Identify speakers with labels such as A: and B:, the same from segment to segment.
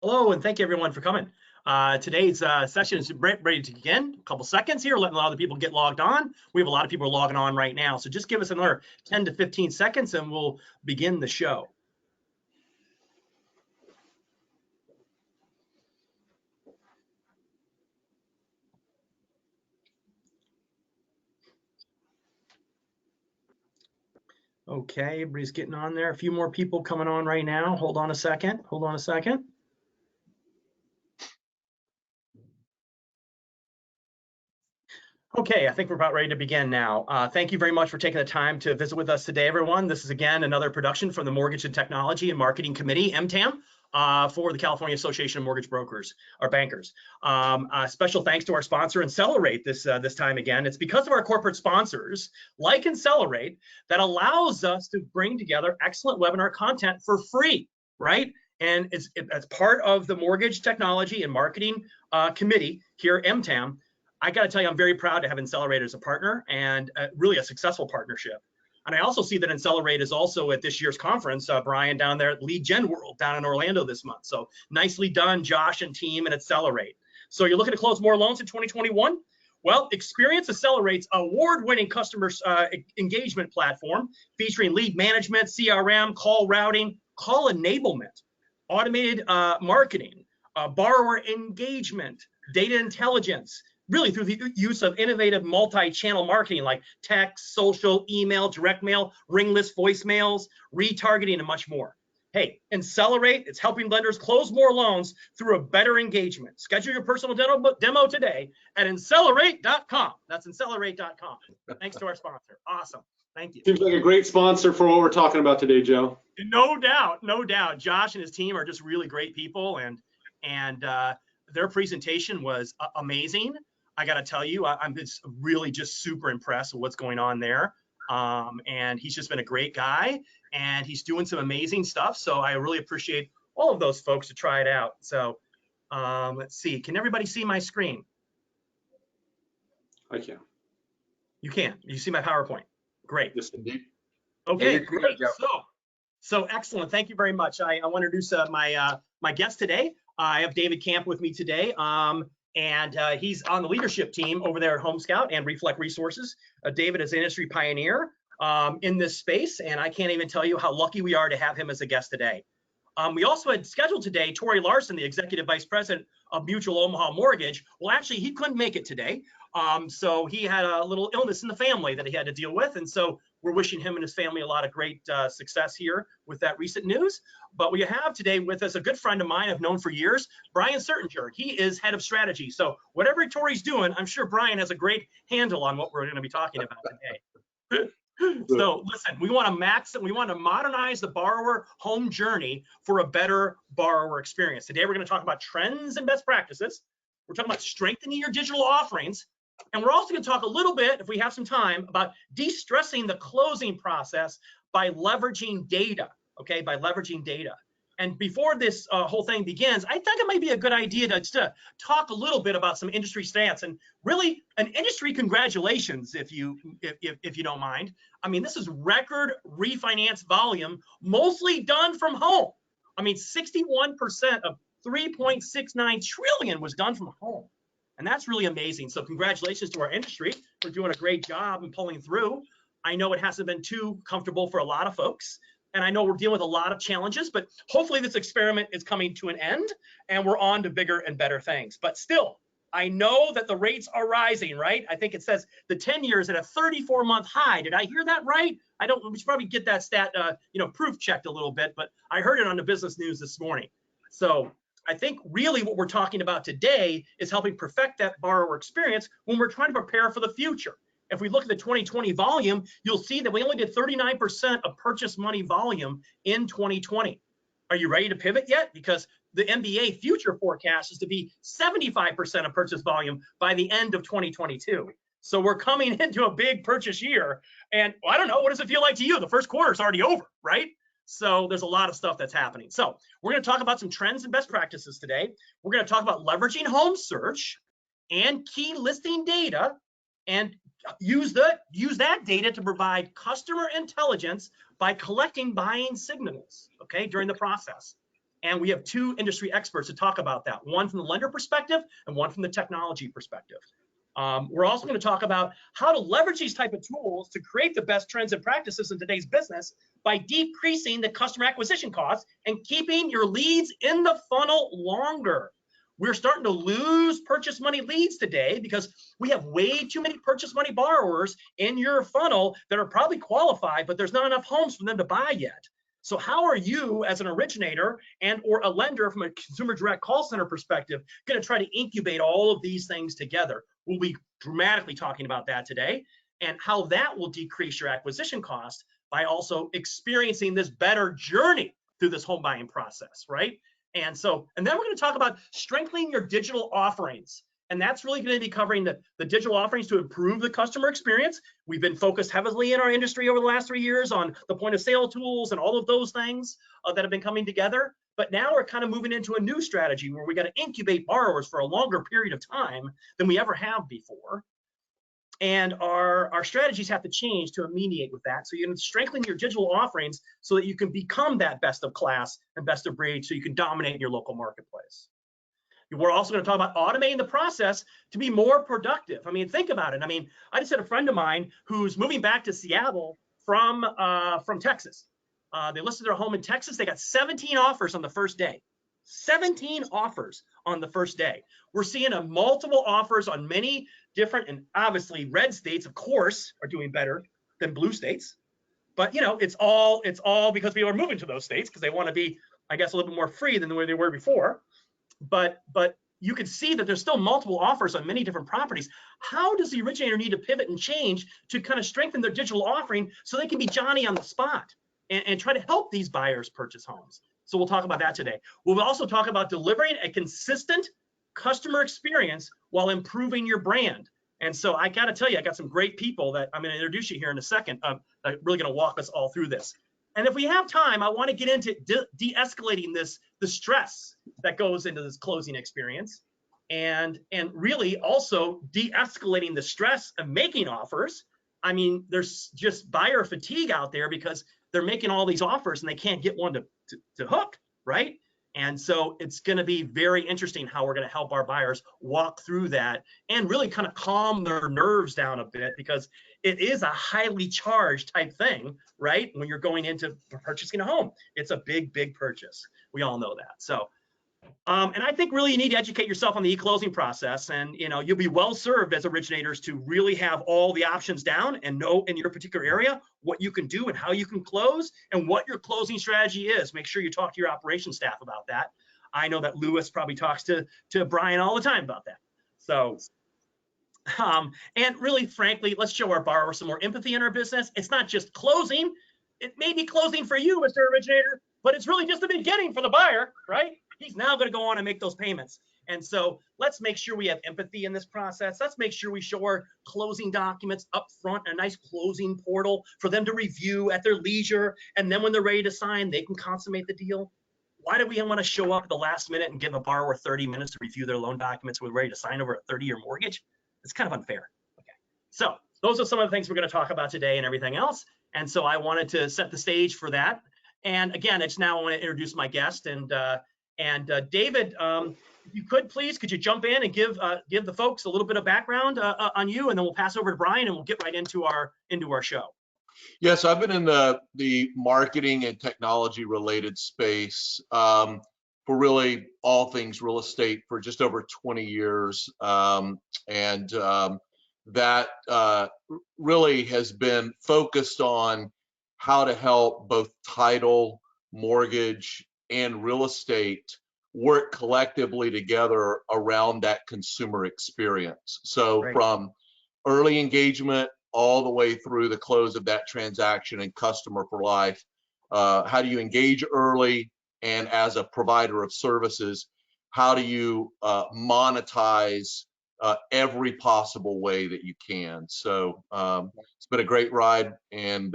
A: Hello, and thank you everyone for coming. Today's session is ready to begin. A couple seconds here, letting a lot of people get logged on. We have a lot of people logging on right now, so just give us another 10 to 15 seconds and we'll begin the show. Okay, everybody's getting on there. A few more people coming on right now. Hold on a second. Hold on a second. Okay, I think we're about ready to begin now. Thank you very much for taking the time to visit with us today, everyone. This is again another production from the Mortgage and Technology and Marketing Committee, MTAM, for the California Association of Mortgage Brokers or Bankers. Special thanks to our sponsor, Accelerate, this time again. It's because of our corporate sponsors, like Accelerate, that allows us to bring together excellent webinar content for free, right? And it's part of the Mortgage Technology and Marketing Committee here at MTAM. I got to tell you, I'm very proud to have Accelerate as a partner and really a successful partnership. And I also see that Accelerate is also at this year's conference, Brian, down there at Lead Gen World down in Orlando this month. So nicely done, Josh and team and Accelerate. So you're looking to close more loans in 2021? Well, experience Accelerate's award-winning customer engagement platform featuring lead management, CRM, call routing, call enablement, automated marketing, borrower engagement, data intelligence, really through the use of innovative multi-channel marketing like text, social, email, direct mail, ring list voicemails, retargeting, and much more. Hey, Accelerate, it's helping lenders close more loans through a better engagement. Schedule your personal demo today at Accelerate.com. That's Accelerate.com. Thanks to our sponsor. Awesome. Thank you.
B: Seems like a great sponsor for what we're talking about today, Joe.
A: No doubt, no doubt. Josh and his team are just really great people, and their presentation was amazing. I got to tell you, I'm just really just super impressed with what's going on there. And he's just been a great guy and he's doing some amazing stuff. So I really appreciate all of those folks to try it out. So let's see. Can everybody see my screen?
B: I can.
A: You can. You see my PowerPoint. Great.
B: Yes, indeed.
A: Okay, great. So excellent. Thank you very much. I want to introduce my guest today. I have David Camp with me today. And he's on the leadership team over there at HomeScout and Reflect Resources. David is an industry pioneer in this space, and I can't even tell you how lucky we are to have him as a guest today. We also had scheduled today Tori Larson, the Executive Vice President of Mutual Omaha Mortgage. Well, actually, he couldn't make it today. So he had a little illness in the family that he had to deal with. And so we're wishing him and his family a lot of great success here with that recent news. But we have today with us a good friend of mine I've known for years, Brian Surgener. He is head of strategy. So whatever Tori's doing, I'm sure Brian has a great handle on what we're going to be talking about today. So listen, we want to modernize the borrower home journey for a better borrower experience. Today we're going to talk about trends and best practices. We're talking about strengthening your digital offerings. And we're also going to talk a little bit, if we have some time, about de-stressing the closing process by leveraging data, okay, by leveraging data. And before this whole thing begins, I think it might be a good idea to talk a little bit about some industry stats and really an industry congratulations, if you don't mind. I mean, this is record refinance volume, mostly done from home. I mean, 61% of 3.69 trillion was done from home. And that's really amazing. So congratulations to our industry for doing a great job and pulling through. I know it hasn't been too comfortable for a lot of folks. And I know we're dealing with a lot of challenges, but hopefully this experiment is coming to an end and we're on to bigger and better things. But still, I know that the rates are rising, right? I think it says the 10-year is at a 34-month high. Did I hear that right? We should probably get that stat, proof checked a little bit, but I heard it on the business news this morning. So I think really what we're talking about today is helping perfect that borrower experience when we're trying to prepare for the future. If we look at the 2020 volume, you'll see that we only did 39% of purchase money volume in 2020. Are you ready to pivot yet? Because the MBA future forecast is to be 75% of purchase volume by the end of 2022. So we're coming into a big purchase year. And well, I don't know, what does it feel like to you? The first quarter is already over, right? So there's a lot of stuff that's happening. So we're going to talk about some trends and best practices today. We're going to talk about leveraging home search and key listing data and use that data to provide customer intelligence by collecting buying signals, okay, during the process. And we have two industry experts to talk about that, one from the lender perspective and one from the technology perspective. We're also going to talk about how to leverage these type of tools to create the best trends and practices in today's business by decreasing the customer acquisition costs and keeping your leads in the funnel longer. We're starting to lose purchase money leads today because we have way too many purchase money borrowers in your funnel that are probably qualified, but there's not enough homes for them to buy yet. So how are you as an originator and or a lender from a consumer direct call center perspective going to try to incubate all of these things together? We'll be dramatically talking about that today and how that will decrease your acquisition cost by also experiencing this better journey through this home buying process, right? And then we're going to talk about strengthening your digital offerings. And that's really going to be covering the digital offerings to improve the customer experience. We've been focused heavily in our industry over the last 3 years on the point of sale tools and all of those things that have been coming together. But now we're kind of moving into a new strategy where we got to incubate borrowers for a longer period of time than we ever have before. And our strategies have to change to mediate with that. So you can strengthen your digital offerings so that you can become that best of class and best of breed so you can dominate in your local marketplace. We're also going to talk about automating the process to be more productive. I mean, think about it. I mean, I just had a friend of mine who's moving back to Seattle from Texas. They listed their home in Texas. They got 17 offers on the first day. 17 offers on the first day. We're seeing multiple offers on many different, and obviously red states, of course, are doing better than blue states. But you know, it's all because people are moving to those states because they want to be, I guess, a little bit more free than the way they were before. But you can see that there's still multiple offers on many different properties. How does the originator need to pivot and change to kind of strengthen their digital offering so they can be Johnny on the spot and try to help these buyers purchase homes? So we'll talk about that today. We'll also talk about delivering a consistent customer experience while improving your brand. And so I got to tell you, I got some great people that I'm going to introduce you here in a second, that are really going to walk us all through this. And if we have time, I want to get into de-escalating the stress that goes into this closing experience, and really also de-escalating the stress of making offers. I mean, there's just buyer fatigue out there because they're making all these offers and they can't get one to hook, right? And so it's going to be very interesting how we're going to help our buyers walk through that and really kind of calm their nerves down a bit, because it is a highly charged type thing, right? When you're going into purchasing a home, it's a big, big purchase. We all know that. So, and I think really you need to educate yourself on the e-closing process, and you know, you'll be well served as originators to really have all the options down and know in your particular area what you can do and how you can close and what your closing strategy is. Make sure you talk to your operations staff about that. I know that Lewis probably talks to Brian all the time about that. So, and really, frankly, let's show our borrowers some more empathy in our business. It's not just closing. It may be closing for you, Mr. Originator, but it's really just the beginning for the buyer, right? He's now going to go on and make those payments. And so let's make sure we have empathy in this process. Let's make sure we show our closing documents up front, a nice closing portal for them to review at their leisure. And then when they're ready to sign, they can consummate the deal. Why do we want to show up at the last minute and give a borrower 30 minutes to review their loan documents when we're ready to sign over a 30-year mortgage? It's kind of unfair. Okay. So those are some of the things we're going to talk about today and everything else. And so I wanted to set the stage for that. And again, it's now I want to introduce my guest. And David, if you could please, could you jump in and give the folks a little bit of background on you, and then we'll pass over to Brian and we'll get right into our show.
C: Yes, I've been in the marketing and technology related space for really all things real estate for just over 20 years. That really has been focused on how to help both title, mortgage, and real estate work collectively together around that consumer experience. So
A: Great.
C: From early engagement all the way through the close of that transaction and customer for life, how do you engage early, and as a provider of services, how do you monetize every possible way that you can. So it's been a great ride, and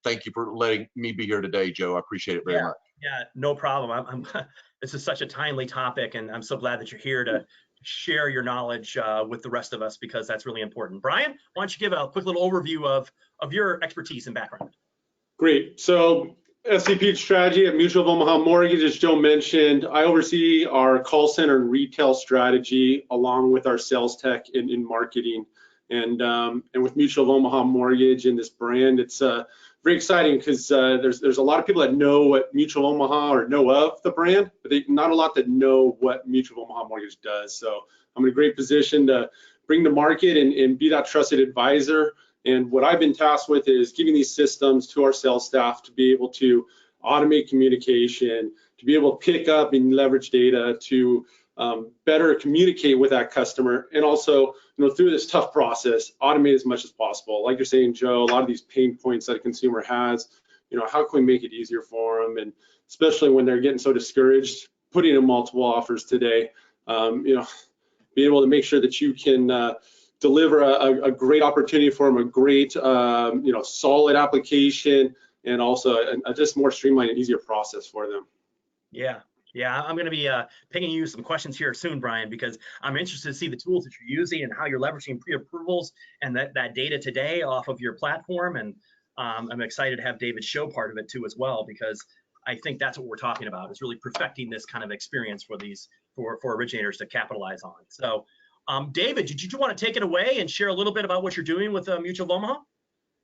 C: thank you for letting me be here today, Joe. I appreciate it very much.
A: Yeah, no problem. This is such a timely topic, and I'm so glad that you're here to share your knowledge with the rest of us, because that's really important. Brian, why don't you give a quick little overview of your expertise and background?
B: Great. So SVP strategy at Mutual of Omaha Mortgage, as Joe mentioned, I oversee our call center and retail strategy along with our sales tech in marketing. And with Mutual of Omaha Mortgage and this brand, it's very exciting because there's a lot of people that know what Mutual of Omaha or know of the brand, but not a lot that know what Mutual of Omaha Mortgage does. So I'm in a great position to bring the market and be that trusted advisor. And what I've been tasked with is giving these systems to our sales staff to be able to automate communication, to be able to pick up and leverage data to better communicate with that customer, and also, through this tough process, automate as much as possible. Like you're saying, Joe, a lot of these pain points that a consumer has, how can we make it easier for them? And especially when they're getting so discouraged, putting in multiple offers today, being able to make sure that you can deliver a great opportunity for them, a great, solid application, and also a just more streamlined and easier process for them.
A: Yeah, I'm going to be pinging you some questions here soon, Brian, because I'm interested to see the tools that you're using and how you're leveraging pre-approvals and that data today off of your platform. And I'm excited to have David show part of it too as well, because I think that's what we're talking about, is really perfecting this kind of experience for for originators to capitalize on. So. David, did you want to take it away and share a little bit about what you're doing with Mutual of Omaha?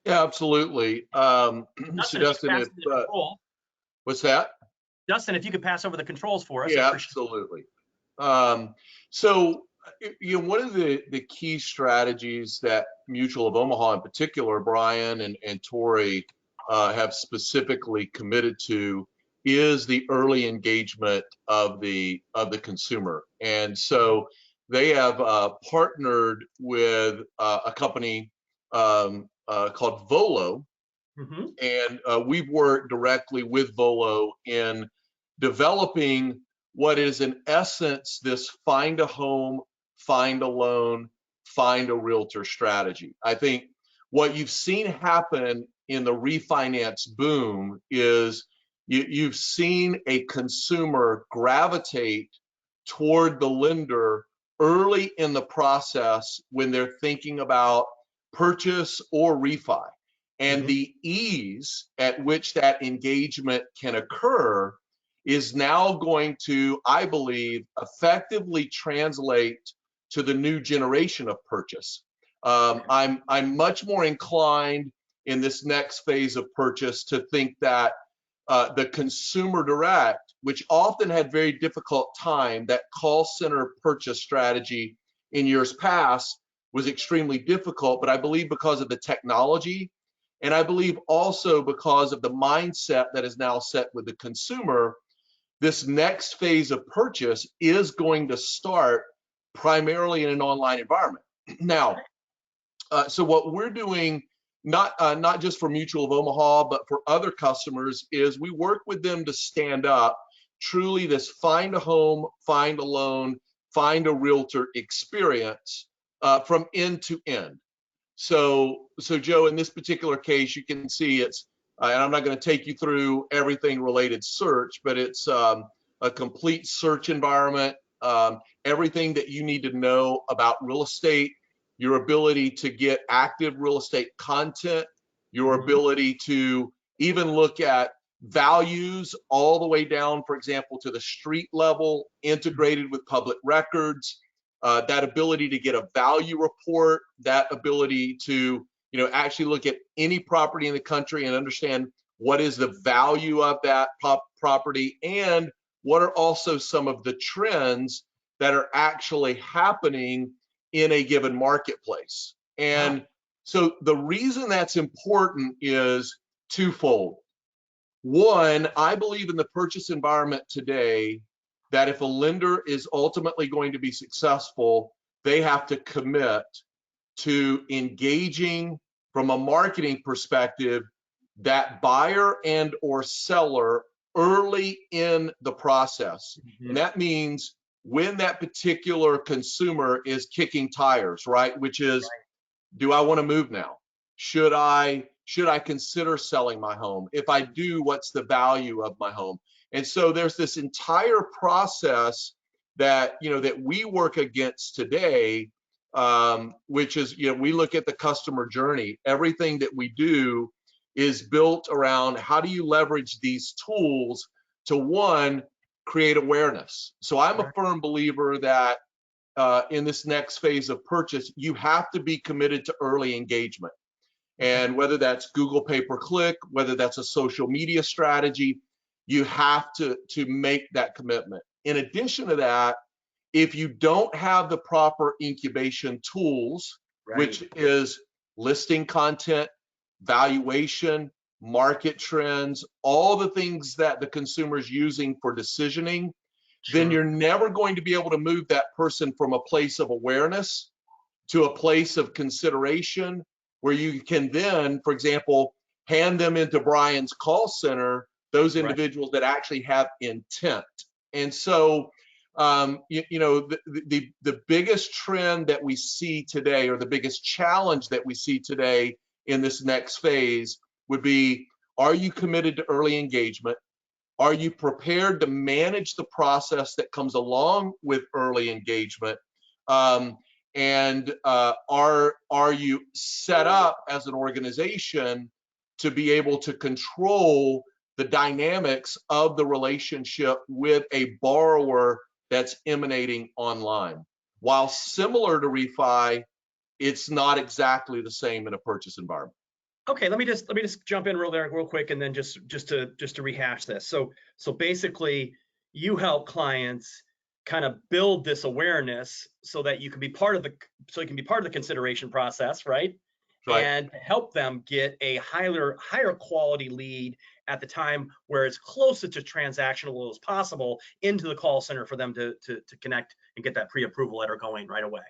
C: Yeah, absolutely. So Dustin, what's that?
A: Dustin, if you could pass over the controls for us.
C: Yeah, absolutely. So, one of the key strategies that Mutual of Omaha in particular, Brian and Tori have specifically committed to is the early engagement of the consumer. And so they have partnered with a company called Volo, and we've worked directly with Volo in developing what is in essence this find a home, find a loan, find a realtor strategy. I think what you've seen happen in the refinance boom is you've seen a consumer gravitate toward the lender early in the process when they're thinking about purchase or refi. And the ease at which that engagement can occur is now going to, I believe, effectively translate to the new generation of purchase. I'm much more inclined in this next phase of purchase to think that the consumer direct, which often had very difficult time, that call center purchase strategy in years past was extremely difficult, but I believe because of the technology, and I believe also because of the mindset that is now set with the consumer, this next phase of purchase is going to start primarily in an online environment. Now, so what we're doing, not just for Mutual of Omaha, but for other customers, is we work with them to stand up truly this find a home, find a loan, find a realtor experience from end to end. So Joe, in this particular case, you can see it's, and I'm not going to take you through everything related search, but it's a complete search environment, everything that you need to know about real estate, your ability to get active real estate content, your ability to even look at values all the way down, for example, to the street level, integrated with public records, that ability to get a value report, that ability to actually look at any property in the country and understand what is the value of that property and what are also some of the trends that are actually happening in a given marketplace. And so the reason that's important is twofold. One, I believe in the purchase environment today that if a lender is ultimately going to be successful, they have to commit to engaging from a marketing perspective that buyer and or seller early in the process. And that means when that particular consumer is kicking tires, right? Which is, do I want to move now? Should I consider selling my home? If I do, what's the value of my home? And so there's this entire process that that we work against today, which is we look at the customer journey. Everything that we do is built around how do you leverage these tools to, one, create awareness. So I'm a firm believer that in this next phase of purchase, you have to be committed to early engagement. And whether that's Google pay-per-click, whether that's a social media strategy, you have to make that commitment. In addition to that, if you don't have the proper incubation tools, which is listing content, valuation, market trends, all the things that the consumer is using for decisioning, then you're never going to be able to move that person from a place of awareness to a place of consideration where you can then, for example, hand them into Brian's call center, those individuals that actually have intent. And so, the biggest trend that we see today, or the biggest challenge that we see today in this next phase, would be, are you committed to early engagement? Are you prepared to manage the process that comes along with early engagement? And are you set up as an organization to be able to control the dynamics of the relationship with a borrower that's emanating online? While similar to refi, it's not exactly the same in a purchase environment.
A: Okay, let me just jump in real quick, and then just to rehash this. So basically, you help clients kind of build this awareness so that you can be part of the consideration process, right? And help them get a higher quality lead at the time where it's closest to transactional as possible into the call center for them to connect and get that pre-approval letter going right away.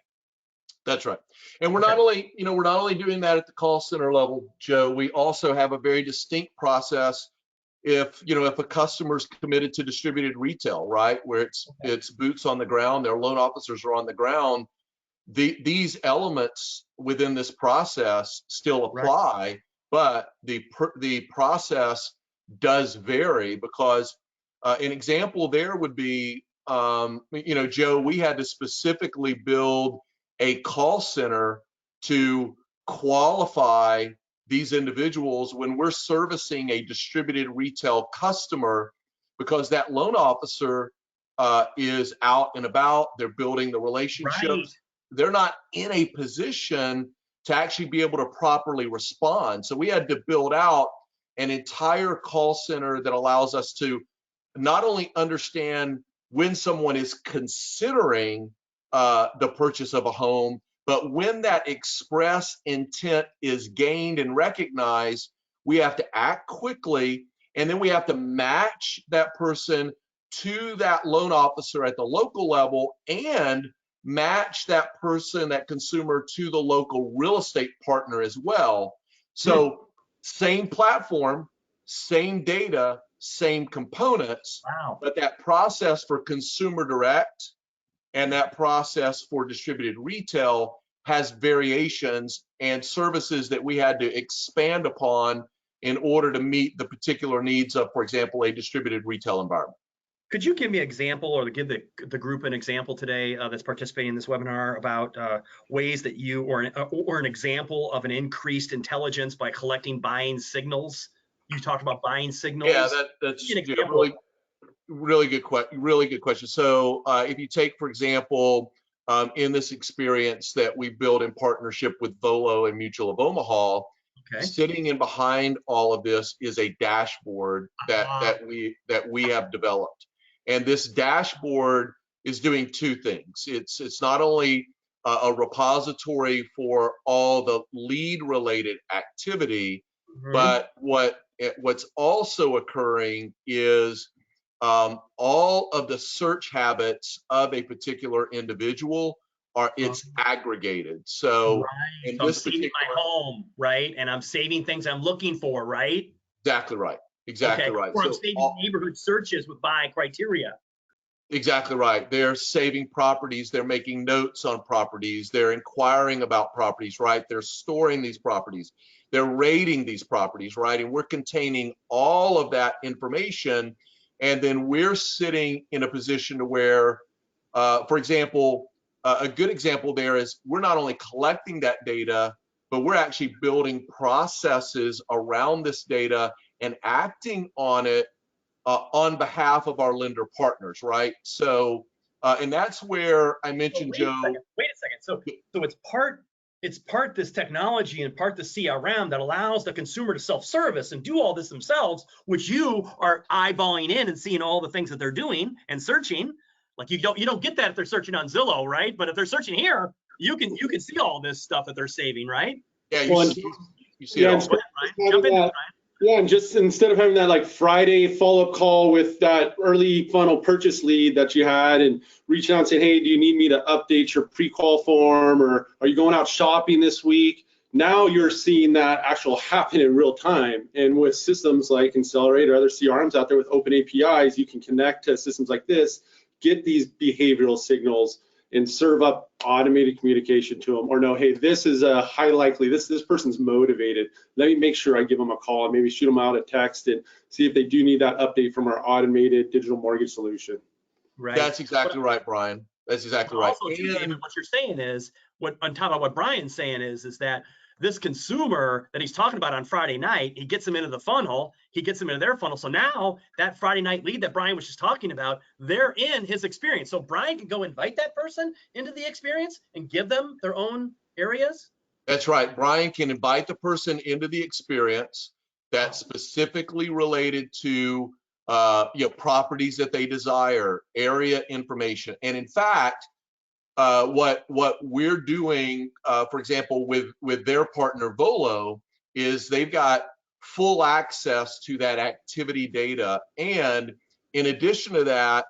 C: That's right. And we're not only doing that at the call center level, Joe, we also have a very distinct process if a customer's committed to distributed retail, right, where it's boots on the ground, their loan officers are on the ground. These elements within this process still apply, but the process does vary, because an example there would be, Joe, we had to specifically build a call center to qualify these individuals when we're servicing a distributed retail customer, because that loan officer is out and about, they're building the relationships. They're not in a position to actually be able to properly respond. So we had to build out an entire call center that allows us to not only understand when someone is considering the purchase of a home, but when that express intent is gained and recognized, we have to act quickly, and then we have to match that person to that loan officer at the local level, and match that person, that consumer, to the local real estate partner as well. So same platform, same data, same components, but that process for consumer direct and that process for distributed retail has variations and services that we had to expand upon in order to meet the particular needs of, for example, a distributed retail environment.
A: Could you give me an example, or give the group an example today that's participating in this webinar about ways that you, or an example of an increased intelligence by collecting buying signals? You talked about buying signals.
C: Yeah, that's really good question. So if you take, for example, in this experience that we built in partnership with Volo and Mutual of Omaha, sitting in behind all of this is a dashboard that we have developed. And this dashboard is doing two things. It's not only a repository for all the lead related activity, but what's also occurring is all of the search habits of a particular individual it's aggregated. So in
A: so
C: this
A: I'm saving my home, right? And I'm saving things I'm looking for, right?
C: Exactly right. Exactly right.
A: Or I'm saving neighborhood searches with buy criteria.
C: Exactly right. They're saving properties. They're making notes on properties. They're inquiring about properties, right? They're storing these properties. They're rating these properties, right? And we're containing all of that information. And then we're sitting in a position to where, for example, a good example there is we're not only collecting that data, but we're actually building processes around this data and acting on it on behalf of our lender partners, right? So, and that's where I mentioned,
A: Wait
C: Joe.
A: a second. So it's part this technology and part the CRM that allows the consumer to self-service and do all this themselves, which you are eyeballing in and seeing all the things that they're doing and searching. Like you don't get that if they're searching on Zillow, right? But if they're searching here, you can see all this stuff that they're saving, right?
C: Yeah, you see
B: yeah,
C: it all.
A: Go ahead, Brian. Jump in, Brian.
B: Yeah, and just instead of having that like Friday follow-up call with that early funnel purchase lead that you had and reaching out and saying, hey, do you need me to update your pre-qual form, or are you going out shopping this week? Now you're seeing that actual happen in real time. And with systems like Accelerate or other CRMs out there with open APIs, you can connect to systems like this, get these behavioral signals, and serve up automated communication to them, or know, hey, this is a high likely, this person's motivated. Let me make sure I give them a call and maybe shoot them out a text and see if they do need that update from our automated digital mortgage solution.
A: Right.
C: That's exactly right, Brian. That's exactly right.
A: Also, too, David, what you're saying is, what on top of what Brian's saying is that this consumer that he's talking about on Friday night, he gets them into the funnel, he gets them into their funnel. So now that Friday night lead that Brian was just talking about, they're in his experience. So Brian can go invite that person into the experience and give them their own areas.
C: That's right. Brian can invite the person into the experience that's specifically related to properties that they desire, area information. And in fact, what we're doing, for example, with their partner Volo, is they've got full access to that activity data. And in addition to that,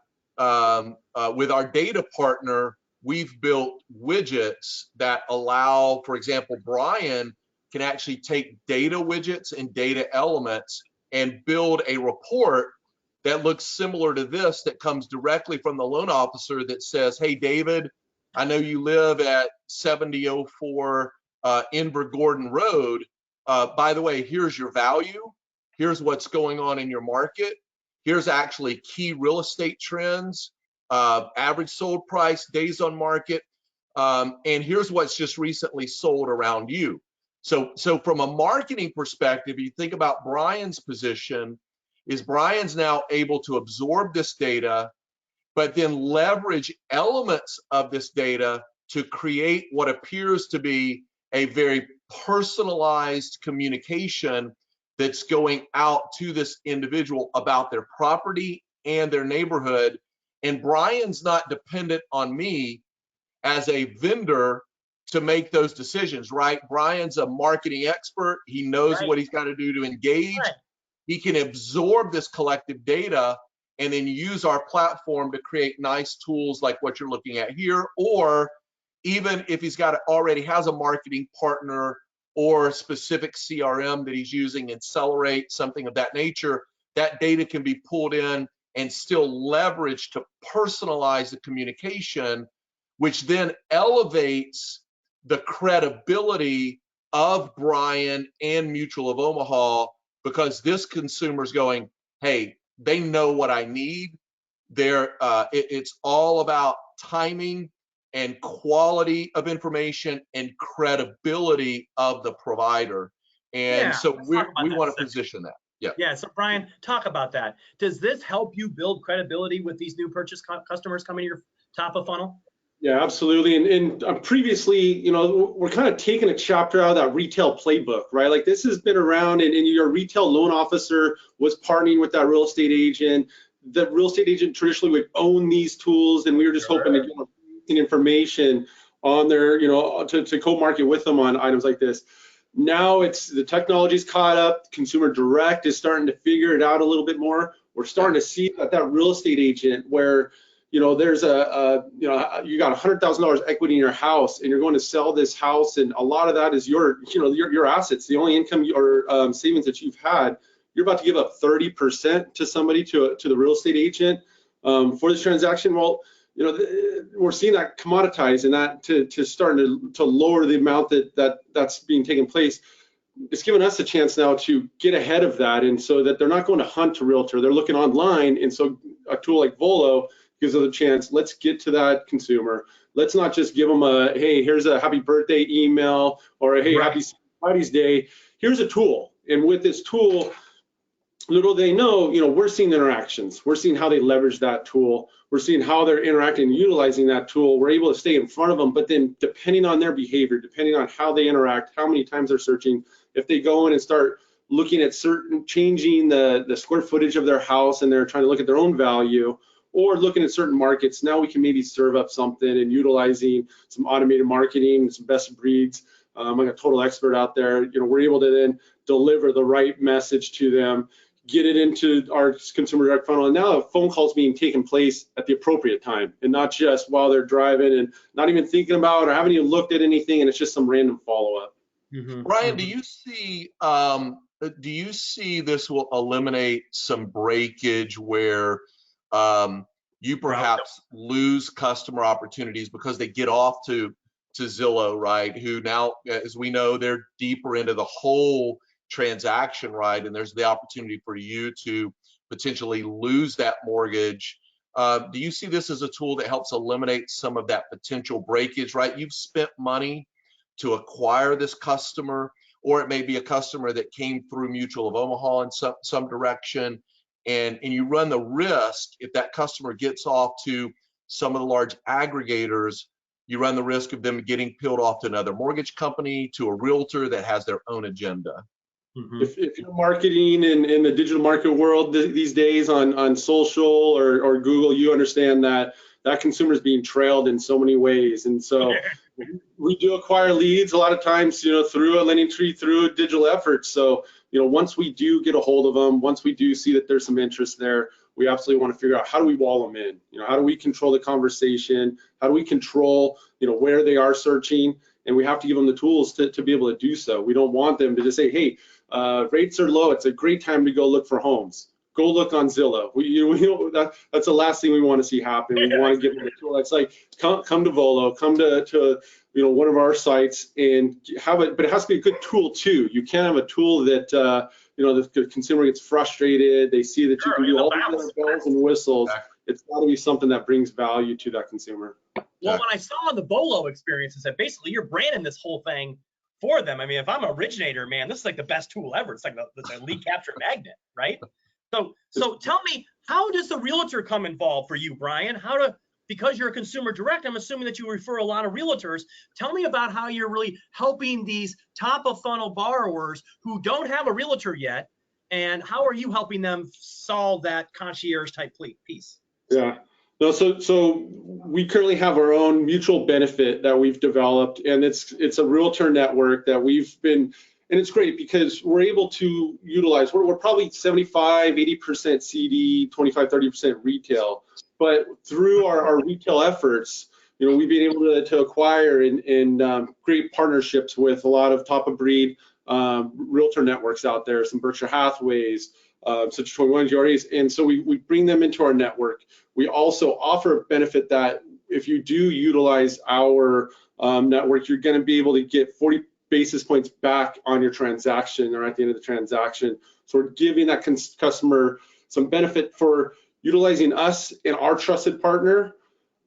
C: with our data partner, we've built widgets that allow, for example, Brian can actually take data widgets and data elements and build a report that looks similar to this, that comes directly from the loan officer that says, hey, David, I know you live at 7004 Inver Gordon Road. By the way, here's your value. Here's what's going on in your market. Here's actually key real estate trends, average sold price, days on market, and here's what's just recently sold around you. So from a marketing perspective, you think about Brian's position, is Brian's now able to absorb this data, but then leverage elements of this data to create what appears to be a very personalized communication that's going out to this individual about their property and their neighborhood. And Brian's not dependent on me as a vendor to make those decisions, right? Brian's a marketing expert. He knows what he's got to do to engage. He can absorb this collective data and then use our platform to create nice tools like what you're looking at here. Or even if he's already has a marketing partner or specific CRM that he's using, Accelerate, something of that nature, that data can be pulled in and still leveraged to personalize the communication, which then elevates the credibility of Brian and Mutual of Omaha, because this consumer's going, hey, they know what I need. It's all about timing and quality of information and credibility of the provider. And so we want to position that.
A: Yeah. So Brian, talk about that. Does this help you build credibility with these new purchase customers coming to your top of funnel?
B: Yeah, absolutely. And previously, we're kind of taking a chapter out of that retail playbook, right? Like this has been around, and your retail loan officer was partnering with that real estate agent. The real estate agent traditionally would own these tools, and we were just hoping to get information on their, to co-market with them on items like this. Now it's the technology's caught up. Consumer Direct is starting to figure it out a little bit more. We're starting to see that real estate agent where there's you got $100,000 equity in your house, and you're going to sell this house, and a lot of that is your assets, the only income or savings that you've had. You're about to give up 30% to somebody, to the real estate agent for this transaction. Well, we're seeing that commoditize, and that to start to lower the amount that's being taken place. It's given us a chance now to get ahead of that, and so that they're not going to hunt a realtor, they're looking online, and so a tool like Volo gives us a chance. Let's get to that consumer. let's not just give them a, hey, here's a happy birthday email, or a, hey,
A: Right.
B: happy Fridays Day. Here's a tool. And with this tool, little they know, we're seeing interactions. We're seeing how they leverage that tool. We're seeing how they're interacting and utilizing that tool. We're able to stay in front of them, but then depending on their behavior, depending on how they interact, how many times they're searching, if they go in and start looking at changing the square footage of their house and they're trying to look at their own value, or looking at certain markets, now we can maybe serve up something and utilizing some automated marketing, some best breeds. I'm a total expert out there. We're able to then deliver the right message to them, get it into our consumer direct funnel, and now a phone call's being taken place at the appropriate time, and not just while they're driving and not even thinking about or haven't even looked at anything, and it's just some random follow-up.
C: Brian, do you see this will eliminate some breakage where you perhaps lose customer opportunities because they get off to Zillow, right? Who now, as we know, they're deeper into the whole transaction, right? And there's the opportunity for you to potentially lose that mortgage. Do you see this as a tool that helps eliminate some of that potential breakage, right? You've spent money to acquire this customer, or it may be a customer that came through Mutual of Omaha in some direction, and you run the risk, if that customer gets off to some of the large aggregators, you run the risk of them getting peeled off to another mortgage company, to a realtor that has their own agenda.
B: If you're marketing in the digital market world these days on social or Google, you understand that consumer is being trailed in so many ways. And so we do acquire leads a lot of times, through a lending tree, through a digital effort. So, once we do get a hold of them, once we do see that there's some interest there, we absolutely want to figure out, how do we wall them in? How do we control the conversation? How do we control, where they are searching? And we have to give them the tools to be able to do so. We don't want them to just say, hey, rates are low, it's a great time to go look for homes. Go look on Zillow. That's the last thing we want to see happen. We want to give them a tool. It's like, come to Volo, come to one of our sites and have it, but it has to be a good tool too. You can't have a tool that the consumer gets frustrated. They see that you can do all these other bells and whistles. It's got to be something that brings value to that consumer.
A: Well, when I saw the Volo experiences, that basically you're branding this whole thing for them. I mean, if I'm an originator, man, this is like the best tool ever. It's like the lead capture magnet, right? So tell me, how does the realtor come involved for you, Brian? Because you're a consumer direct, I'm assuming that you refer a lot of realtors. Tell me about how you're really helping these top of funnel borrowers who don't have a realtor yet, and how are you helping them solve that concierge type piece?
B: Yeah. No, so we currently have our own mutual benefit that we've developed, and it's a realtor network that we've been, and it's great because we're able to utilize, we're probably 75, 80% CD, 25, 30% retail, but through our retail efforts, we've been able to acquire and create partnerships with a lot of top of breed realtor networks out there, some Berkshire Hathaways, such 21 GREs, and so we bring them into our network. We also offer a benefit that if you do utilize our network, you're going to be able to get 40 basis points back on your transaction or at the end of the transaction. So we're giving that customer some benefit for utilizing us and our trusted partner,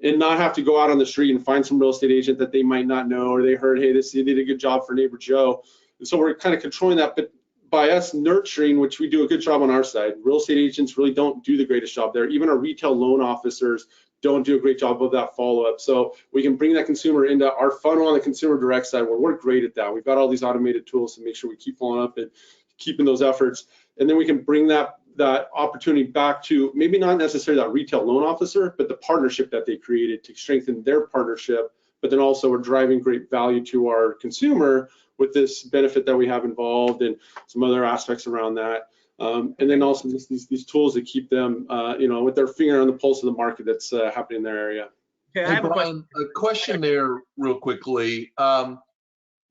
B: and not have to go out on the street and find some real estate agent that they might not know, or they heard, hey, they did a good job for neighbor Joe. And so we're kind of controlling that, but by us nurturing, which we do a good job on our side, real estate agents really don't do the greatest job there. Even our retail loan officers don't do a great job of that follow-up. So we can bring that consumer into our funnel on the consumer direct side, where we're great at that. We've got all these automated tools to make sure we keep following up and keeping those efforts. And then we can bring that opportunity back to maybe not necessarily that retail loan officer, but the partnership that they created to strengthen their partnership. But then also we're driving great value to our consumer with this benefit that we have involved and some other aspects around that. And then also just these tools that keep them, with their finger on the pulse of the market that's happening in their area.
A: Okay, I have
C: Brian, a question there real quickly.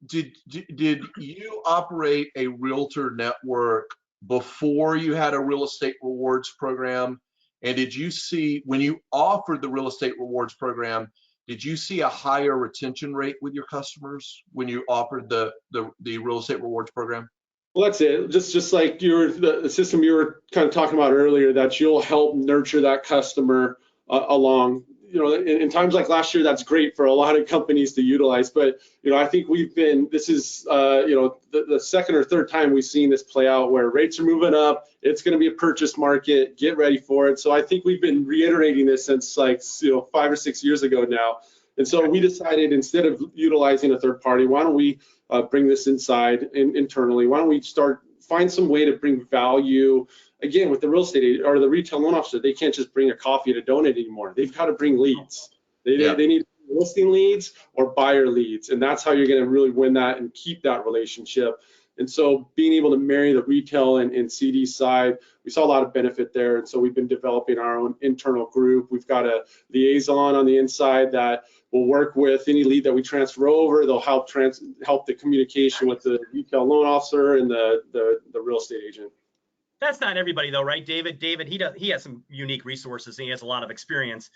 C: Did you operate a realtor network before you had a real estate rewards program? And did you see, when you offered the real estate rewards program, did you see a higher retention rate with your customers when you offered the real estate rewards program?
B: Well, that's it. Just like the system you were kind of talking about earlier, that you'll help nurture that customer along. you know, in times like last year, that's great for a lot of companies to utilize. But, you know, I think this is, you know, the second or third time we've seen this play out where rates are moving up. It's going to be a purchase market. Get ready for it. So I think we've been reiterating this since, like, you know, 5 or 6 years ago now. And so we decided, instead of utilizing a third party, why don't we bring this internally? Why don't we find some way to bring value? Again, with the real estate agent or the retail loan officer, they can't just bring a coffee and a donut anymore. They've got to bring leads. They need listing leads or buyer leads, and that's how you're going to really win that and keep that relationship. And so being able to marry the retail and CD side, we saw a lot of benefit there. And so we've been developing our own internal group. We've got a liaison on the inside that will work with any lead that we transfer over. They'll help the communication with the retail loan officer and the real estate agent.
A: That's not everybody though, right, David? David, he has some unique resources and he has a lot of experience.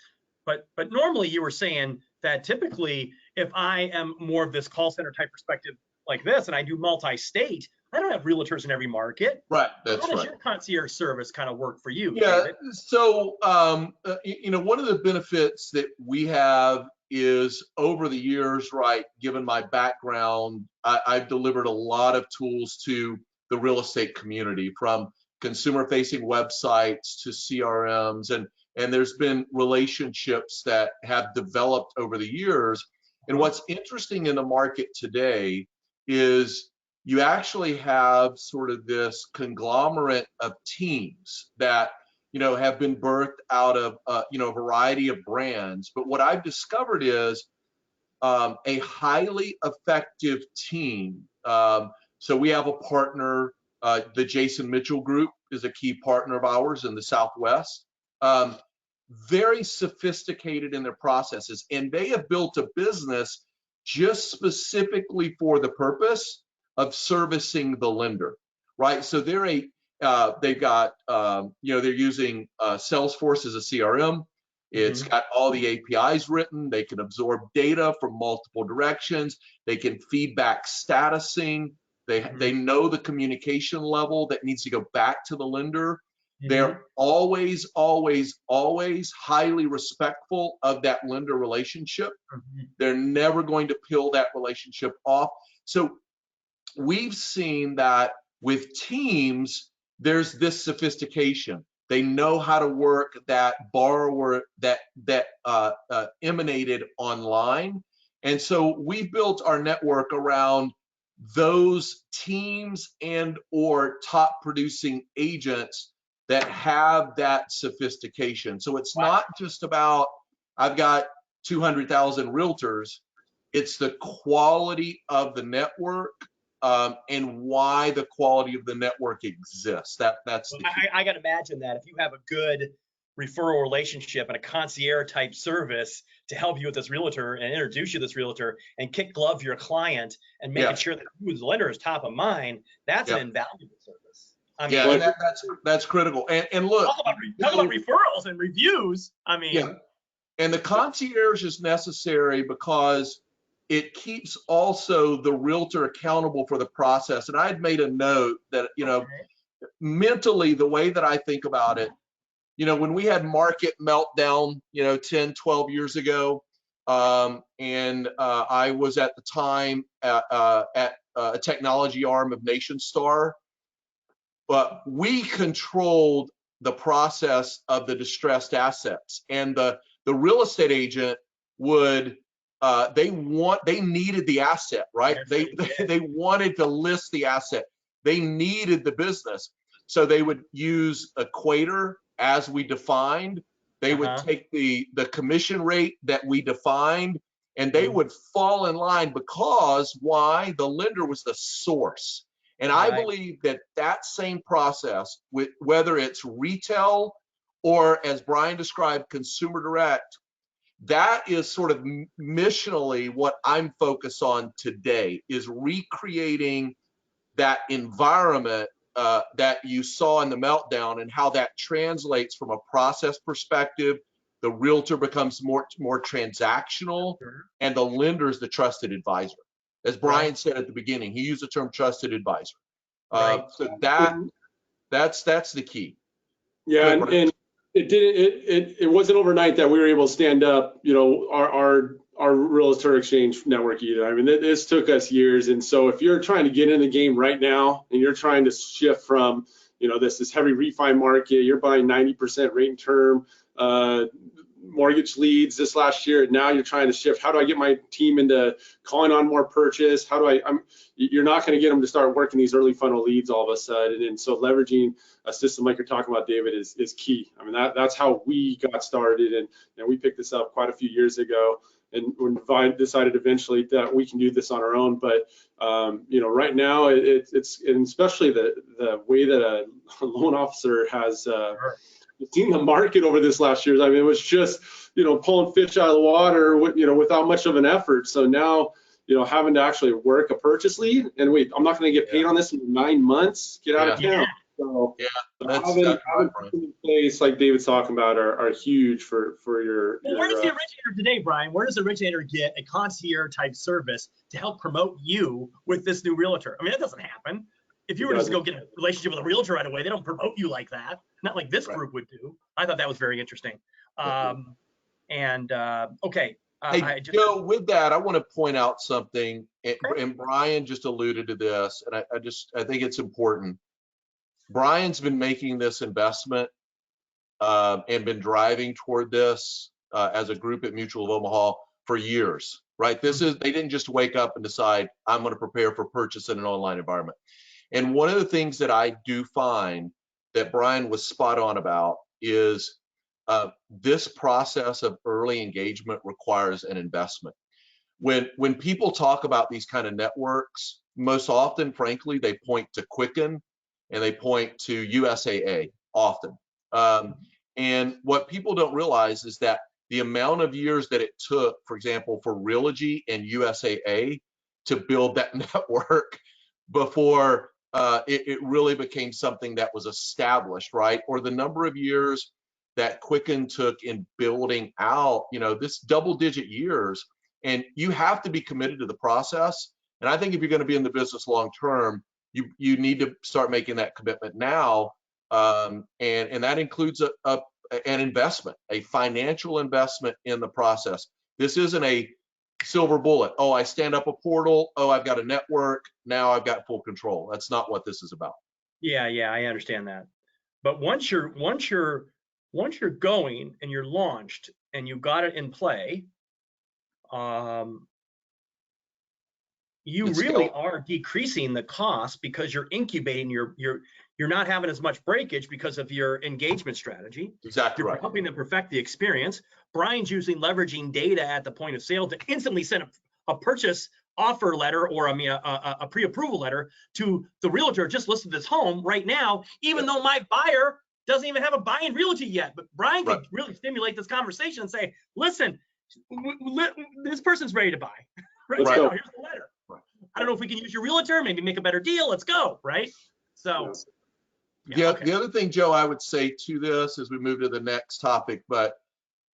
A: But normally you were saying that typically if I am more of this call center type perspective like this and I do multi-state, I don't have realtors in every market.
C: Right, that's
A: How does
C: right.
A: your concierge service kind of work for you,
C: Yeah,
A: David?
C: so you know, one of the benefits that we have is over the years, right, given my background, I've delivered a lot of tools to the real estate community, from consumer-facing websites to CRMs, and there's been relationships that have developed over the years. And what's interesting in the market today is you actually have sort of this conglomerate of teams that, you know, have been birthed out of you know, a variety of brands. But what I've discovered is a highly effective team. So we have a partner, the Jason Mitchell Group is a key partner of ours in the Southwest. Very sophisticated in their processes, and they have built a business just specifically for the purpose of servicing the lender, right? So they've got, you know, they're using Salesforce as a CRM. It's got all the APIs written. They can absorb data from multiple directions. They can feedback statusing. They know the communication level that needs to go back to the lender. They're always, always, always highly respectful of that lender relationship. They're never going to peel that relationship off. So we've seen that with teams, there's this sophistication. They know how to work that borrower that emanated online. And so we built our network around those teams and or top producing agents that have that sophistication. So it's not just about, I've got 200,000 realtors. It's the quality of the network and why the quality of the network exists. That's the key.
A: I got to imagine that if you have a good referral relationship and a concierge type service to help you with this realtor and introduce you to this realtor and kick glove your client and making sure that you as the lender is top of mind, that's an invaluable service. I mean,
C: and that's critical. And look,
A: talk about referrals and reviews. I mean,
C: and the concierge is necessary because it keeps also the realtor accountable for the process. And I had made a note that, you know, mentally, the way that I think about it, you know, when we had market meltdown, you know, 10, 12 years ago, and I was at the time at a technology arm of NationStar, but we controlled the process of the distressed assets, and the real estate agent would they needed the asset, right? They wanted to list the asset. They needed the business, so they would use Equator as we defined. They would take the commission rate that we defined, and they would fall in line because why? The lender was the source. And I believe that same process, with whether it's retail or, as Brian described, consumer direct, that is sort of missionally what I'm focused on today, is recreating that environment that you saw in the meltdown and how that translates from a process perspective. The realtor becomes more transactional, and the lender is the trusted advisor. As Brian said at the beginning, he used the term trusted advisor. So that's the key.
B: Yeah, and It didn't. It wasn't overnight that we were able to stand up, our realtor exchange network either. I mean, this took us years. And so if you're trying to get in the game right now and you're trying to shift from, this heavy refi market, you're buying 90% rate and term mortgage leads this last year. Now you're trying to shift. How do I get my team into calling on more purchase? How do you're not going to get them to start working these early funnel leads all of a sudden. And so leveraging a system like you're talking about, David, is key. I mean, that's how we got started. And we picked this up quite a few years ago. And when decided eventually that we can do this on our own, but right now it's and especially the way that a loan officer has seen the market over this last year. I mean, it was just pulling fish out of the water, without much of an effort. So now having to actually work a purchase lead and wait, I'm not going to get paid on this in 9 months. Get out of town. So having in place like David's talking about are huge for your.
A: Well, where does the originator today, Brian? Where does the originator get a concierge type service to help promote you with this new realtor? I mean, that doesn't happen. If you were just to go get a relationship with a realtor right away, they don't promote you like that. Not like this group would do. I thought that was very interesting. Okay.
C: Hey, Joe, with that, I want to point out something, and Brian just alluded to this, and I think it's important. Brian's been making this investment and been driving toward this as a group at Mutual of Omaha for years, right? They didn't just wake up and decide, I'm going to prepare for purchase in an online environment. And one of the things that I do find that Brian was spot on about is this process of early engagement requires an investment. When people talk about these kind of networks, most often, frankly, they point to Quicken and they point to USAA often. And what people don't realize is that the amount of years that it took, for example, for Realogy and USAA to build that network before it really became something that was established, right? Or the number of years that Quicken took in building out, this double-digit years. And you have to be committed to the process. And I think if you're going to be in the business long-term, you need to start making that commitment now. And that includes an investment, a financial investment in the process. This isn't a silver bullet. Oh, I stand up a portal. Oh, I've got a network. Now I've got full control. That's not what this is about.
A: Yeah, I understand that. But once you're going and you're launched and you've got it in play, you really are decreasing the cost because you're incubating. You're not having as much breakage because of your engagement strategy.
C: Exactly right.
A: You're helping them perfect the experience. Brian's leveraging data at the point of sale to instantly send a purchase offer letter or a pre-approval letter to the realtor just listed this home right now, even though my buyer doesn't even have a buying realty yet. But Brian could really stimulate this conversation and say, listen, this person's ready to buy. Right now, here's the letter. I don't know if we can use your realtor, maybe make a better deal. Let's go, right? So,
C: the other thing, Joe, I would say to this as we move to the next topic, but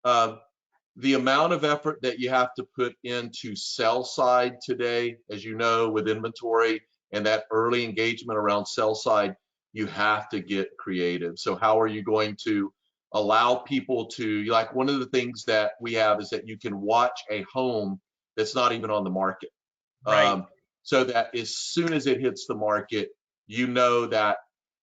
C: the amount of effort that you have to put into sell side today, as you know, with inventory and that early engagement around sell side, you have to get creative. So how are you going to allow people to, like, one of the things that we have is that you can watch a home that's not even on the market.
A: Right.
C: So that as soon as it hits the market, you know that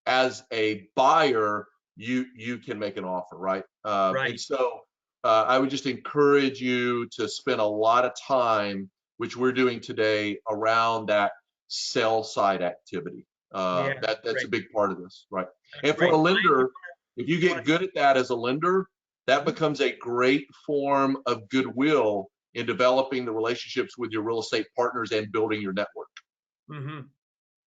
C: as a buyer, you can make an offer, right? And so I would just encourage you to spend a lot of time, which we're doing today, around that sell side activity. That's a big part of this, right? And for a lender, if you get good at that as a lender, that becomes a great form of goodwill in developing the relationships with your real estate partners and building your network.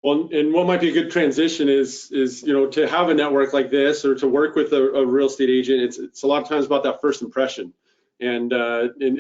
B: Well, and what might be a good transition is to have a network like this or to work with a real estate agent. It's a lot of times about that first impression and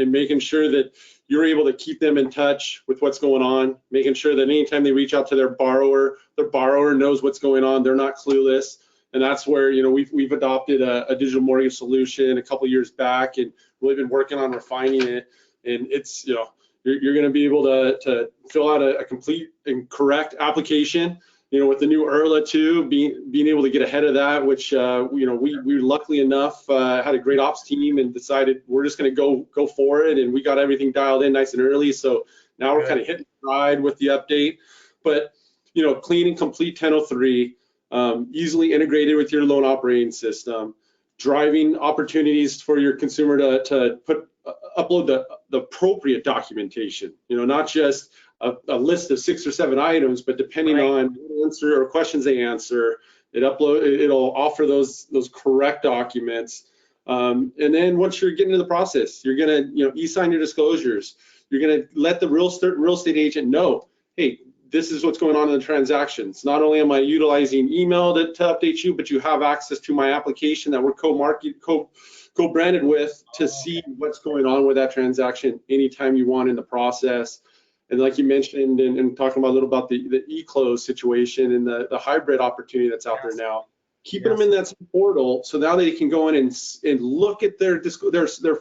B: making sure that you're able to keep them in touch with what's going on, making sure that anytime they reach out to their borrower knows what's going on. They're not clueless. And that's where, we've adopted a digital mortgage solution a couple years back and really been working on refining it. And it's, you're going to be able to fill out a complete and correct application with the new ERLA too, being able to get ahead of that, which we luckily enough had a great ops team and decided we're just going to go for it, and we got everything dialed in nice and early. So now we're kind of hitting stride with the update. But clean and complete 1003, easily integrated with your loan operating system, driving opportunities for your consumer to upload the appropriate documentation. Not just a list of 6 or 7 items, but depending on what answer or questions they answer, it'll offer those correct documents. And then once you're getting into the process, you're gonna e-sign your disclosures. You're gonna let the real estate agent know, hey, this is what's going on in the transactions. Not only am I utilizing email to update you, but you have access to my application that we're co-branded with to see what's going on with that transaction anytime you want in the process. And like you mentioned, and talking about a little about the e-close situation and the hybrid opportunity that's out there now, keeping them in that portal so now they can go in and look at their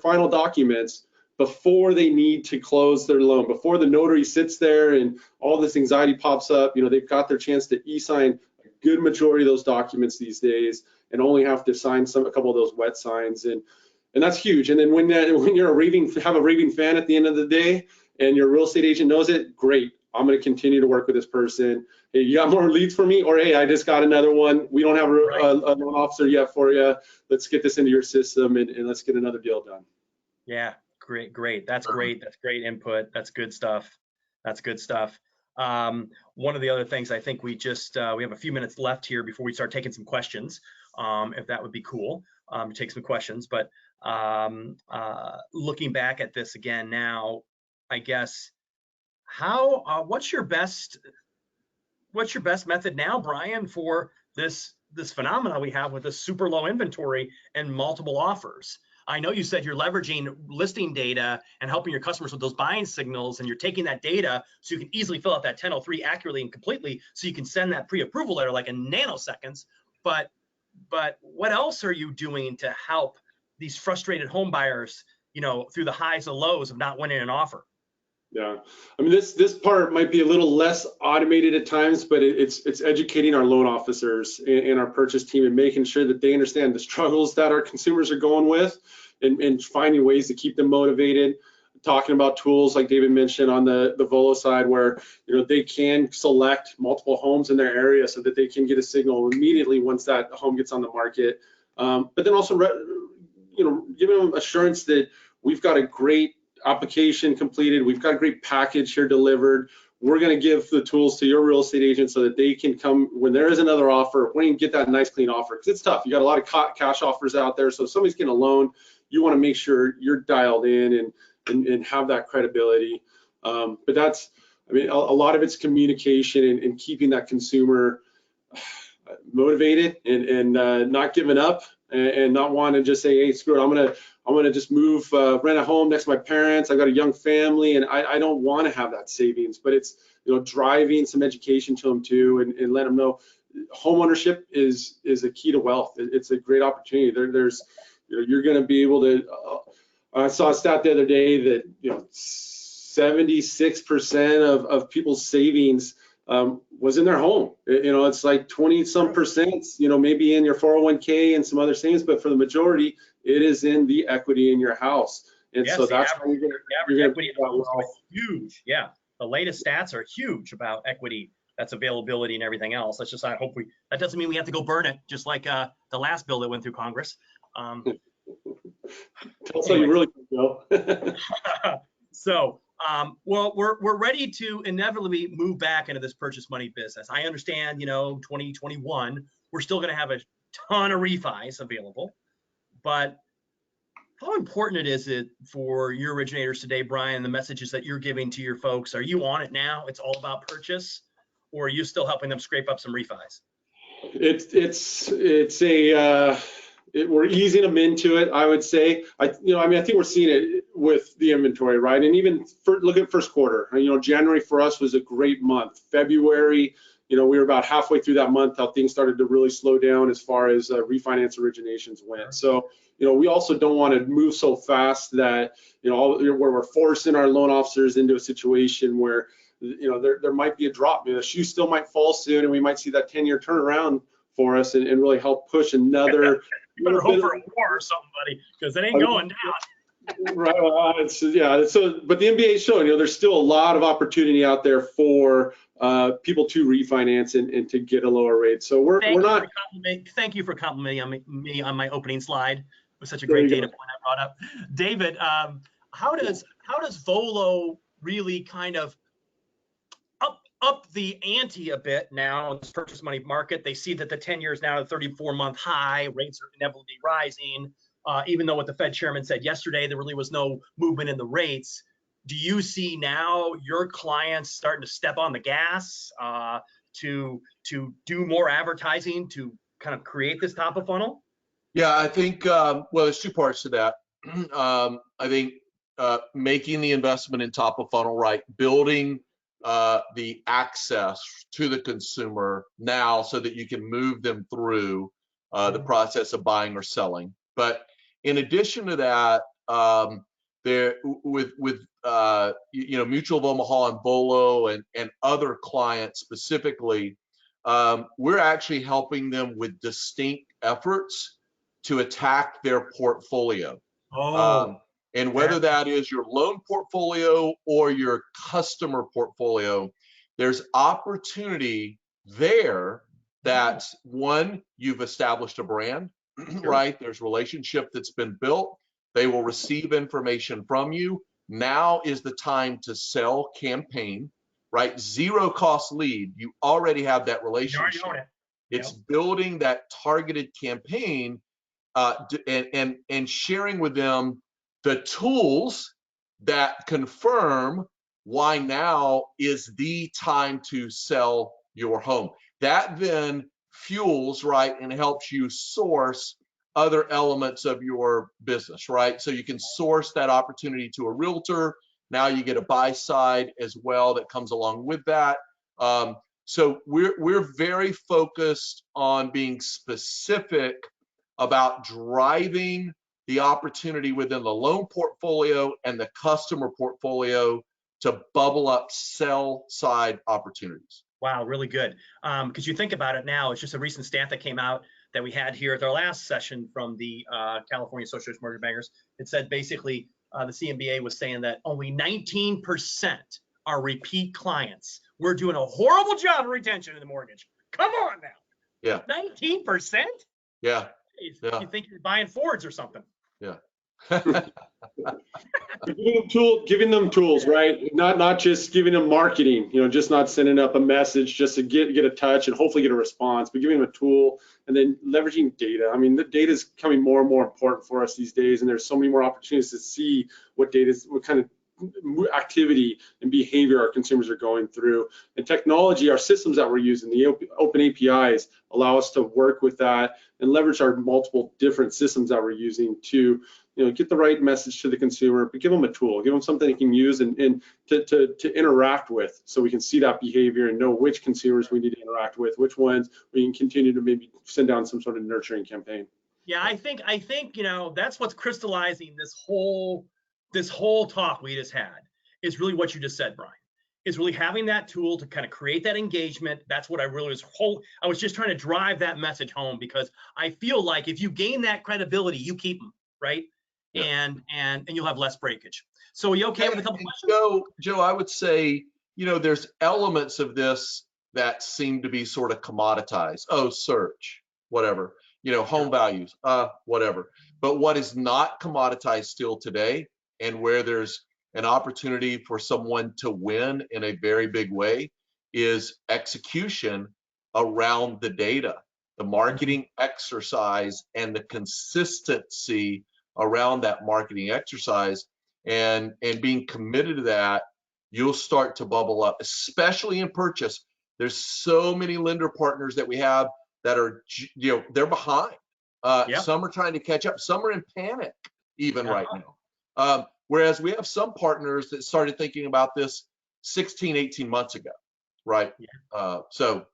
B: final documents before they need to close their loan, before the notary sits there and all this anxiety pops up. They've got their chance to e-sign a good majority of those documents these days and only have to sign a couple of those wet signs, and that's huge. And then when you're have a raving fan at the end of the day, and your real estate agent knows it, great. I'm going to continue to work with this person. Hey, you got more leads for me? Or hey, I just got another one. We don't have a loan officer yet for you. Let's get this into your system and let's get another deal done.
A: Yeah, great. That's great. That's great input. That's good stuff. One of the other things, I think we have a few minutes left here before we start taking some questions, if that would be cool, to take some questions. But looking back at this again now, I guess, what's your best method now, Brian, for this phenomena we have with this super low inventory and multiple offers? I know you said you're leveraging listing data and helping your customers with those buying signals, and you're taking that data so you can easily fill out that 1003 accurately and completely, so you can send that pre-approval letter like in nanoseconds. But what else are you doing to help these frustrated home buyers, through the highs and lows of not winning an offer?
B: Yeah, I mean, this part might be a little less automated at times, but it's educating our loan officers and our purchase team and making sure that they understand the struggles that our consumers are going with, and finding ways to keep them motivated. Talking about tools like David mentioned on the Volo side, where they can select multiple homes in their area so that they can get a signal immediately once that home gets on the market. But then also giving them assurance that we've got a great application completed, we've got a great package here delivered. We're going to give the tools to your real estate agent so that they can come when there is another offer, when you can get that nice clean offer, because it's tough. You got a lot of cash offers out there, so if somebody's getting a loan, you want to make sure you're dialed in and have that credibility. But that's, I mean, a lot of it's communication and keeping that consumer motivated and not giving up and not wanting to just say, hey, screw it, I'm gonna just move, rent a home next to my parents. I've got a young family, and I don't want to have that savings. But it's driving some education to them too, and let them know home ownership is a key to wealth. It's a great opportunity. There's you're going to be able to. I saw a stat the other day that 76% of people's savings was in their home. It's like 20-some percent, maybe in your 401k and some other savings, but for the majority, it is in the equity in your house. And so that's how you're going to
A: equity huge. Yeah, the latest stats are huge about equity, that's availability and everything else. Let's just, I hope that doesn't mean we have to go burn it, just like the last bill that went through Congress.
B: That's how you really go.
A: So, well, we're ready to inevitably move back into this purchase money business. I understand, 2021, we're still going to have a ton of refis available, but how important is it for your originators today, Brian, the messages that you're giving to your folks? Are you on it now? It's all about purchase, or are you still helping them scrape up some refis?
B: We're easing them into it, I would say. I think we're seeing it with the inventory, right? And even look at first quarter. January for us was a great month. February, we were about halfway through that month, how things started to really slow down as far as refinance originations went. So, we also don't want to move so fast that, where we're forcing our loan officers into a situation where there might be a drop. The shoe still might fall soon, and we might see that 10-year turnaround for us and really help push another.
A: You better hope for a war or something, buddy, because it ain't going down.
B: Right. So, but the NBA is showing, there's still a lot of opportunity out there for people to refinance and to get a lower rate. So we're not.
A: Thank you for complimenting me on my opening slide. It was such a great data point I brought up. David, how does Volo really kind of up the ante a bit now in this purchase money market? They see that the 10 years now at a 34-month high, rates are inevitably rising. Even though what the Fed chairman said yesterday, there really was no movement in the rates. Do you see now your clients starting to step on the gas to do more advertising to kind of create this top of funnel?
C: Yeah, I think, well, there's two parts to that. I think making the investment in top of funnel, right, building the access to the consumer now so that you can move them through the process of buying or selling. But in addition to that, there with Mutual of Omaha and Volo and other clients specifically, we're actually helping them with distinct efforts to attack their portfolio. And whether that is your loan portfolio or your customer portfolio, there's opportunity there that, one, you've established a brand, right? There's relationship that's been built. They will receive information from you. Now is the time to sell campaign, right? Zero cost lead. You already have that relationship. It's building that targeted campaign and sharing with them the tools that confirm why now is the time to sell your home. That then fuels, right, and helps you source other elements of your business, right? So you can source that opportunity to a realtor. Now you get a buy side as well that comes along with that. So we're very focused on being specific about driving the opportunity within the loan portfolio and the customer portfolio to bubble up sell side opportunities.
A: Wow, really good. Because you think about it now, it's just a recent stat that came out that we had here at our last session from the California Association of Mortgage Bankers. It said basically the CMBA was saying that only 19% are repeat clients. We're doing a horrible job of retention in the mortgage. Come on now.
C: Yeah.
A: 19%?
C: Yeah.
A: You think you're buying Fords or something.
C: Yeah.
B: Giving them tools, right? Not just giving them marketing, just not sending up a message just to get a touch and hopefully get a response, but giving them a tool and then leveraging data. I mean, the data is becoming more and more important for us these days, and there's so many more opportunities to see what kind of activity and behavior our consumers are going through. And technology, our systems that we're using, the open APIs allow us to work with that and leverage our multiple different systems that we're using to get the right message to the consumer, but give them a tool, give them something they can use and to interact with, so we can see that behavior and know which consumers we need to interact with, which ones we can continue to maybe send down some sort of nurturing campaign.
A: Yeah, I think that's what's crystallizing this whole talk we just had is really what you just said, Brian. Is really having that tool to kind of create that engagement. That's what I was just trying to drive that message home, because I feel like if you gain that credibility, you keep them, right? Yeah. And you'll have less breakage. So are you okay with a couple questions?
C: Joe, I would say, there's elements of this that seem to be sort of commoditized. Oh, search, whatever, home values, whatever. But what is not commoditized still today, and where there's an opportunity for someone to win in a very big way, is execution around the data, the marketing exercise, and the consistency around that marketing exercise, and being committed to that. You'll start to bubble up, especially in purchase. There's so many lender partners that we have that are, they're behind. Some are trying to catch up. Some are in panic even right now. Whereas we have some partners that started thinking about this 16, 18 months ago, right? So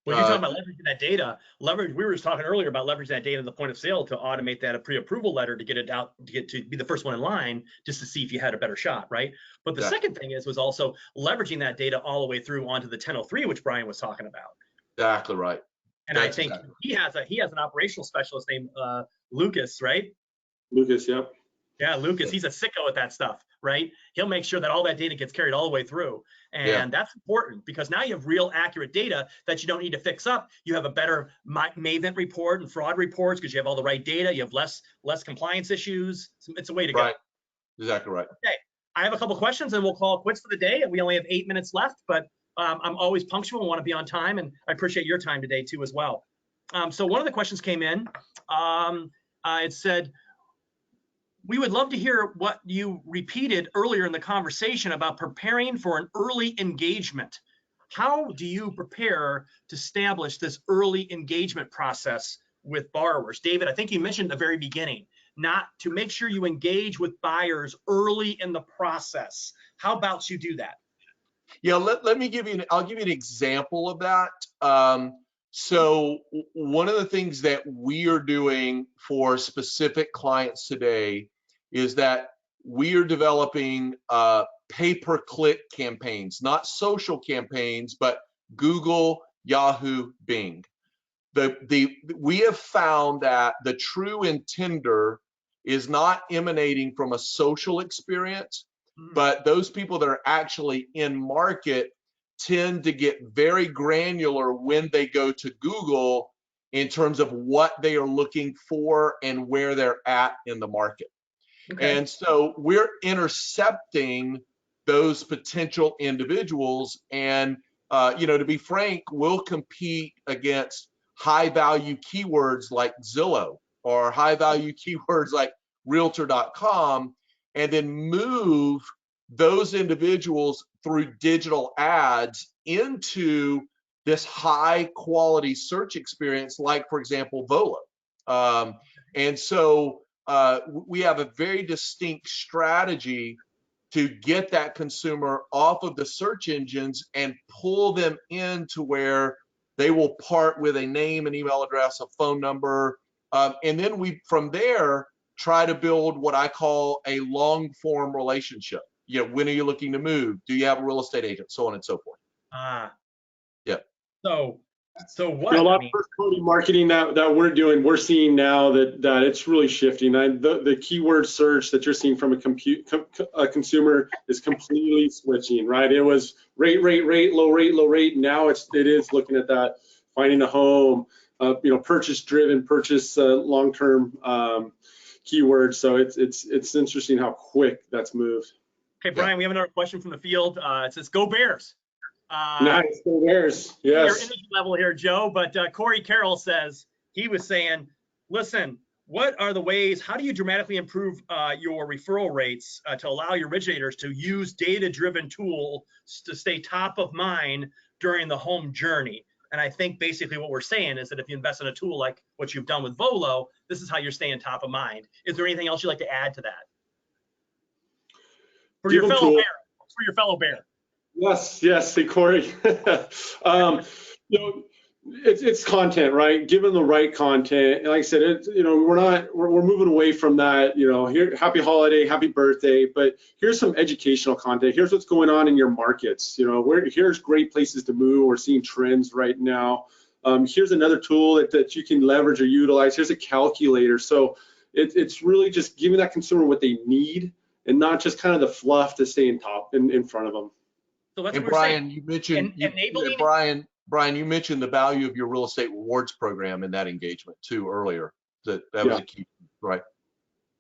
A: When you're talking about leveraging that data, we were just talking earlier about leveraging that data in the point of sale to automate that a pre-approval letter to get it out, to be the first one in line, just to see if you had a better shot, right? But the second thing was also leveraging that data all the way through onto the 1003, which Brian was talking about.
C: Exactly right.
A: And I think he has an operational specialist named Lucas, right?
B: Lucas, yep.
A: Yeah, Lucas, he's a sicko at that stuff, right? He'll make sure that all that data gets carried all the way through. And that's important because now you have real accurate data that you don't need to fix up. You have a better Maven report and fraud reports because you have all the right data. You have less compliance issues. It's a way to go.
C: Right. Exactly right.
A: Okay. I have a couple questions and we'll call it quits for the day. We only have 8 minutes left, but I'm always punctual and want to be on time. And I appreciate your time today too as well. So one of the questions came in. It said, we would love to hear what you repeated earlier in the conversation about preparing for an early engagement. How do you prepare to establish this early engagement process with borrowers? David, I think you mentioned at the very beginning, not to make sure you engage with buyers early in the process. How about you do that?
C: Yeah, let me give you, I'll give you an example of that. So one of the things that we are doing for specific clients today is that we are developing pay-per-click campaigns, not social campaigns, but Google, Yahoo, Bing. We have found that the true intender is not emanating from a social experience, but those people that are actually in market tend to get very granular when they go to Google in terms of what they are looking for and where they're at in the market. Okay. And so we're intercepting those potential individuals, and to be frank, we'll compete against high value keywords like Zillow or high value keywords like realtor.com, and then move those individuals through digital ads into this high quality search experience, like for example Volo. And so we have a very distinct strategy to get that consumer off of the search engines and pull them into where they will part with a name, an email address, a phone number, and then we from there try to build what I call a long form relationship. When are you looking to move? Do you have a real estate agent? So on and so forth. Yeah.
A: So what?
B: A lot of first-party marketing that we're doing, we're seeing now that it's really shifting. The keyword search that you're seeing from a consumer is completely switching, right? It was rate, low rate. Now it is looking at that, finding a home, purchase-driven, long-term keywords. So it's interesting how quick that's moved.
A: Okay, Brian, we have another question from the field. It says, "Go Bears."
B: Nice, go Bears. Yes.
A: Your energy level here, Joe. But Corey Carroll says, he was saying, listen, what are the ways, how do you dramatically improve your referral rates to allow your originators to use data-driven tools to stay top of mind during the home journey? And I think basically what we're saying is that if you invest in a tool like what you've done with Volo, this is how you're staying top of mind. Is there anything else you'd like to add to that? For your fellow bear.
B: Yes. Hey, Corey. It's content, right? Given the right content, like I said, we're moving away from that. Here, happy holiday, happy birthday. But here's some educational content. Here's what's going on in your markets. Here's great places to move. We're seeing trends right now. Here's another tool that you can leverage or utilize. Here's a calculator. So it's really just giving that consumer what they need, and not just kind of the fluff to stay in front of them.
A: So that's
C: and Brian, you mentioned Brian, you mentioned the value of your real estate rewards program in that engagement too earlier. That was a key, right?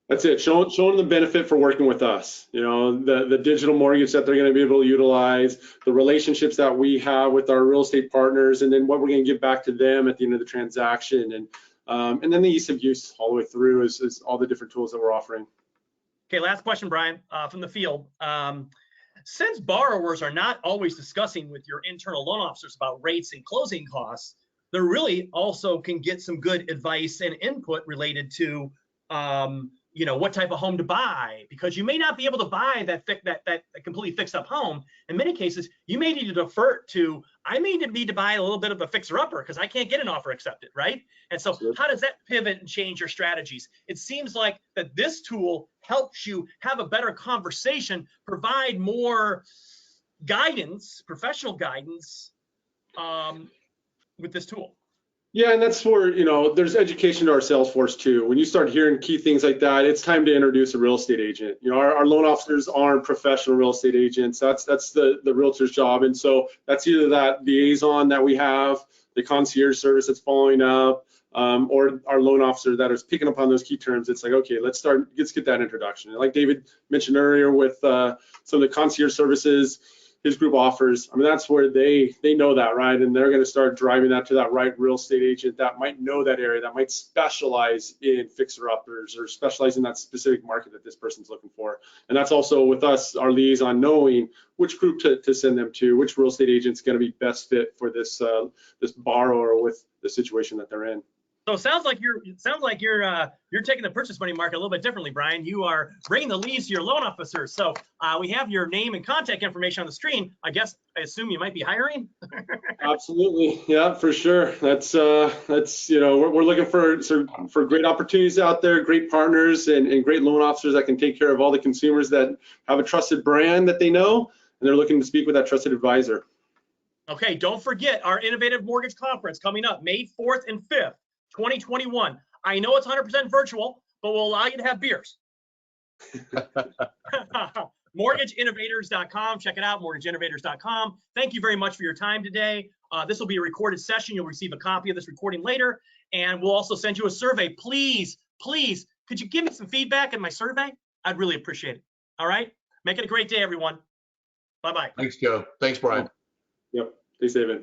B: That's it. Showing the benefit for working with us. The digital mortgage that they're going to be able to utilize, the relationships that we have with our real estate partners, and then what we're going to give back to them at the end of the transaction, and then the ease of use all the way through is all the different tools that we're offering.
A: Okay, last question, Brian, from the field. Since borrowers are not always discussing with your internal loan officers about rates and closing costs, they really also can get some good advice and input related to what type of home to buy, because you may not be able to buy that completely fixed up home. In many cases, you may need to defer to, I may need to buy a little bit of a fixer upper because I can't get an offer accepted, right? And so how does that pivot and change your strategies? It seems like that this tool helps you have a better conversation, provide more guidance, professional guidance with this tool.
B: Yeah, and that's where, there's education to our sales force too. When you start hearing key things like that, it's time to introduce a real estate agent. Our loan officers aren't professional real estate agents. That's the realtor's job. And so that's either that liaison that we have, the concierge service that's following up, or our loan officer that is picking up on those key terms. It's like, okay, let's get that introduction. And like David mentioned earlier with some of the concierge services, his group offers, I mean, that's where they know that, right? And they're going to start driving that to that right real estate agent that might know that area, that might specialize in fixer-uppers or specialize in that specific market that this person's looking for. And that's also with us, our liaison, knowing which group to send them to, which real estate agent's going to be best fit for this this borrower with the situation that they're in.
A: So it sounds like you're taking the purchase money market a little bit differently, Brian. You are bringing the leads to your loan officers. So we have your name and contact information on the screen. I assume you might be hiring.
B: Absolutely, yeah, for sure. That's we're looking for great opportunities out there, great partners, and great loan officers that can take care of all the consumers that have a trusted brand that they know, and they're looking to speak with that trusted advisor.
A: Okay, don't forget our Innovative Mortgage Conference coming up May 4th and 5th. 2021. I know it's 100% virtual, but we'll allow you to have beers. MortgageInnovators.com. Check it out, MortgageInnovators.com. Thank you very much for your time today. This will be a recorded session. You'll receive a copy of this recording later, and we'll also send you a survey. Please, could you give me some feedback in my survey? I'd really appreciate it. All right? Make it a great day, everyone. Bye-bye.
C: Thanks, Joe. Thanks, Brian.
B: Yep. Stay safe.